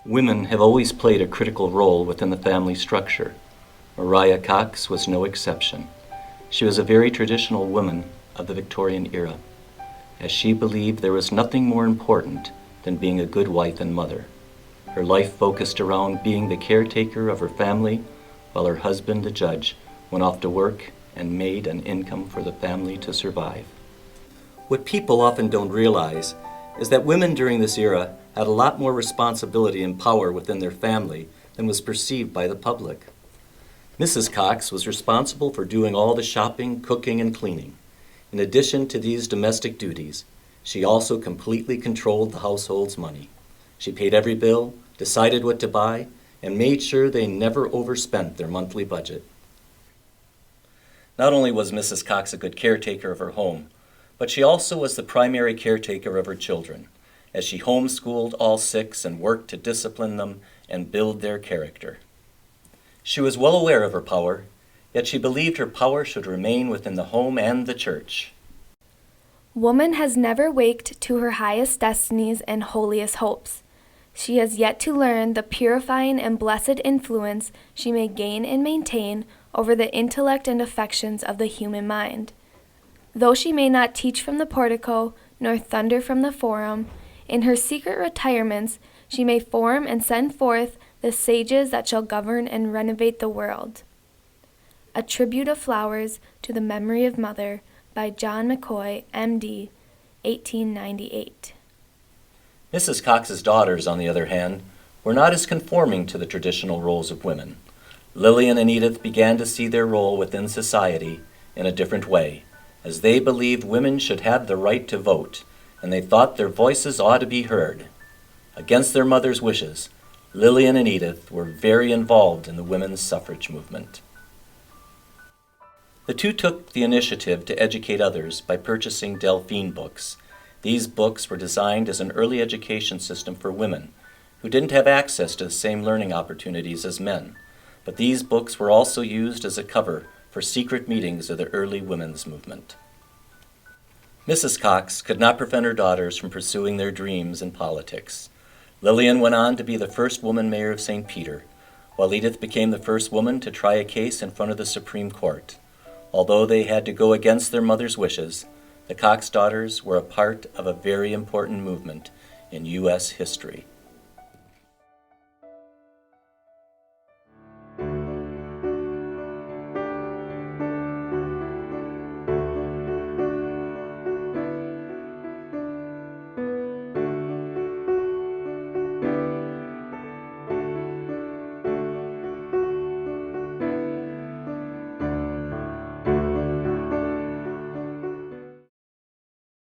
Women have always played a critical role within the family structure. Maria Cox was no exception. She was a very traditional woman of the Victorian era, as she believed there was nothing more important than being a good wife and mother. Her life focused around being the caretaker of her family, while her husband, the judge, went off to work and made an income for the family to survive. What people often don't realize is that women during this era had a lot more responsibility and power within their family than was perceived by the public. Mrs. Cox was responsible for doing all the shopping, cooking, and cleaning. In addition to these domestic duties, she also completely controlled the household's money. She paid every bill, decided what to buy, and made sure they never overspent their monthly budget. Not only was Mrs. Cox a good caretaker of her home, but she also was the primary caretaker of her children, as she homeschooled all six and worked to discipline them and build their character. She was well aware of her power, yet she believed her power should remain within the home and the church. Woman has never waked to her highest destinies and holiest hopes. She has yet to learn the purifying and blessed influence she may gain and maintain over the intellect and affections of the human mind. Though she may not teach from the portico, nor thunder from the forum, in her secret retirements she may form and send forth the sages that shall govern and renovate the world. A Tribute of Flowers to the Memory of Mother by John McCoy, M.D., 1898. Mrs. Cox's daughters, on the other hand, were not as conforming to the traditional roles of women. Lillian and Edith began to see their role within society in a different way, as they believed women should have the right to vote, and they thought their voices ought to be heard. Against their mother's wishes, Lillian and Edith were very involved in the women's suffrage movement. The two took the initiative to educate others by purchasing Delphine books. These books were designed as an early education system for women who didn't have access to the same learning opportunities as men, but these books were also used as a cover for secret meetings of the early women's movement. Mrs. Cox could not prevent her daughters from pursuing their dreams in politics. Lillian went on to be the first woman mayor of St. Peter, while Edith became the first woman to try a case in front of the Supreme Court. Although they had to go against their mother's wishes, the Cox daughters were a part of a very important movement in U.S. history.